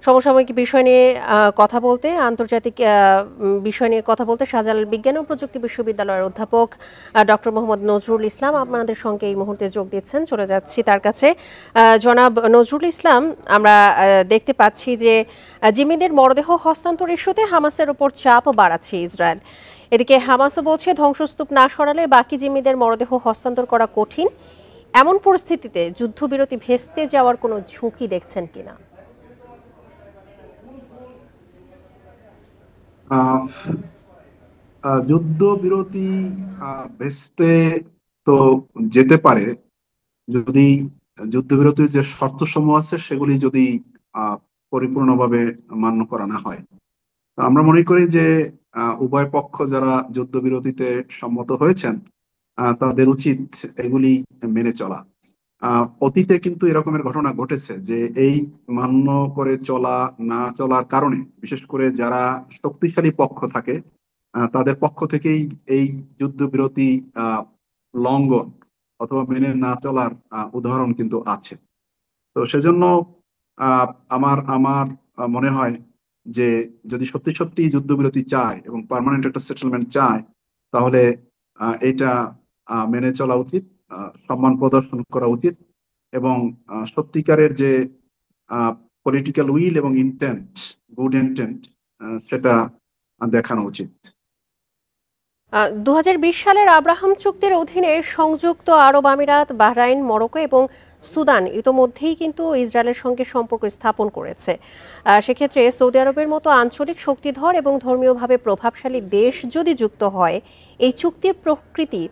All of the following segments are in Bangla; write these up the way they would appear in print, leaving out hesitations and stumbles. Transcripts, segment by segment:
সমসাময়িক বিষয় নিয়ে কথা বলতে, আন্তর্জাতিক বিষয় নিয়ে কথা বলতে শাহজালাল বিজ্ঞান ও প্রযুক্তি বিশ্ববিদ্যালয়ের অধ্যাপক ডক্টর মোহাম্মদ নজরুল ইসলাম আমাদের সঙ্গে এই মুহূর্তে যোগ দিচ্ছেন। চলে যাচ্ছি তার কাছে। জনাব নজরুল ইসলাম, আমরা দেখতে পাচ্ছি যে জিম্মিদের মরদেহ হস্তান্তর ইস্যুতে হামাসের ওপর চাপ বাড়াচ্ছে ইসরায়েল। এদিকে হামাসও বলছে ধ্বংসস্তূপ না সরালে বাকি জিম্মিদের মরদেহ হস্তান্তর করা কঠিন। এমন পরিস্থিতিতে যুদ্ধবিরতি ভেস্তে যাওয়ার কোনো ঝুঁকি দেখছেন কিনা? যুদ্ধবিরতি ভেস্তে তো যেতে পারে, যদি যুদ্ধবিরতির যে শর্ত সমূহ আছে সেগুলি যদি পরিপূর্ণভাবে মান্য করা না হয়। তো আমরা মনে করি যে উভয় পক্ষ যারা যুদ্ধবিরতিতে সম্মত হয়েছেন তাদের উচিত এগুলি মেনে চলা। অতীতে কিন্তু এরকমের ঘটনা ঘটেছে যে এই মান্য করে চলা না চলার কারণে বিশেষ করে যারা শক্তিশালী পক্ষ থাকে তাদের পক্ষ থেকেই এই যুদ্ধবিরতি লঙ্ঘন অথবা মেনে না চলার উদাহরণ কিন্তু আছে। তো সেজন্য আহ, আমার আমার মনে হয় যে যদি সত্যি সত্যি যুদ্ধবিরতি চায় এবং পার্মানেন্ট একটা সেটেলমেন্ট চায়, তাহলে এটা মেনে চলা উচিত, সম্মান প্রদর্শন করা উচিত এবং সত্যিকারের যে পলিটিক্যাল উইল এবং ইন্টেন্ট, গুড ইন্টেন্ট, সেটা দেখানো উচিত। 2020 সালের আব্রাহাম চুক্তির অধীনে সংযুক্ত আরব আমিরাত, বাহরাইন, মরক্কো এবং সুদান ইতোমধ্যেই কিন্তু ইসরায়েলের সঙ্গে সম্পর্ক স্থাপন করেছে। সেক্ষেত্রে সৌদি আরবের মতো আঞ্চলিক শক্তিধর এবং ধর্মীয়ভাবে প্রভাবশালী দেশ যদি যুক্ত হয়, এই চুক্তির প্রকৃতি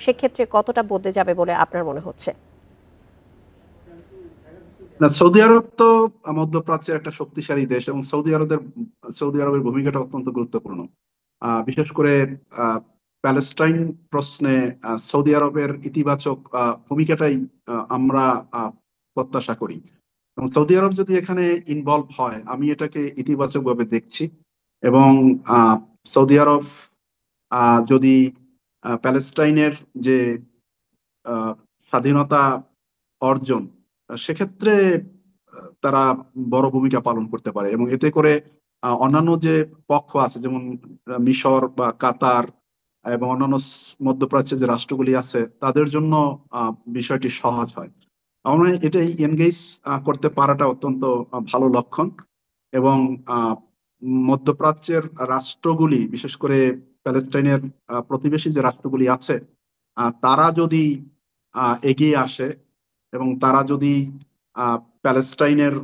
সেক্ষেত্রে কতটা বদলে যাবে বলে আপনার মনে হচ্ছে? না, সৌদি আরব তো মধ্যপ্রাচ্যের একটা শক্তিশালী দেশ এবং সৌদি আরবের ভূমিকাটা অত্যন্ত গুরুত্বপূর্ণ। বিশেষ করে প্যালেস্টাইন প্রশ্নে সৌদি আরবের ইতিবাচক ভূমিকাটাই আমরা প্রত্যাশা করি এবং সৌদি আরব যদি এখানে ইনভলভ হয় আমি এটাকে ইতিবাচক ভাবে দেখছি। এবং সৌদি আরব যদি প্যালেস্টাইনের যে আহ, স্বাধীনতা অর্জন, সেক্ষেত্রে তারা বড় ভূমিকা পালন করতে পারে এবং এতে করে অন্যান্য যে পক্ষ আছে যেমন মিশর বা কাতার এবং অন্যান্য মধ্যপ্রাচ্যের যে রাষ্ট্রগুলি আছে তাদের জন্য বিষয়টি সহজ হয়। আমরা এটাই এনগেজ করতে পারাটা অত্যন্ত ভালো লক্ষণ এবং আহ, মধ্যপ্রাচ্যের রাষ্ট্রগুলি বিশেষ করে প্যালেস্টাইনের প্রতিবেশী যে রাষ্ট্রগুলি আছে তারা যদি এগিয়ে আসে এবং তারা যদি প্যালেস্টাইনের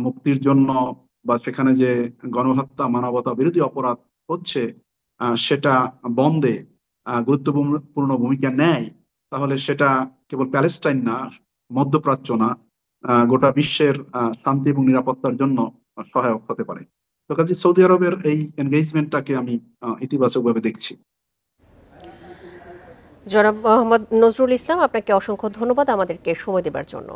মুক্তির জন্য বা সেখানে যে গণহত্যা, মানবতা বিরোধী অপরাধ হচ্ছে সেটা বন্ধে গুরুত্বপূর্ণ ভূমিকা নেয়, তাহলে সেটা কেবল প্যালেস্টাইন না, মধ্যপ্রাচ্য না, গোটা বিশ্বের শান্তি এবং নিরাপত্তার জন্য সহায়ক হতে পারে। তো কাজে সৌদি আরবের এই এনগেজমেন্টটাকে আমি ইতিবাচক ভাবে দেখছি। জনাব মোহাম্মদ নজরুল ইসলাম, আপনাকে অসংখ্য ধন্যবাদ আমাদেরকে সময় দেবার জন্য।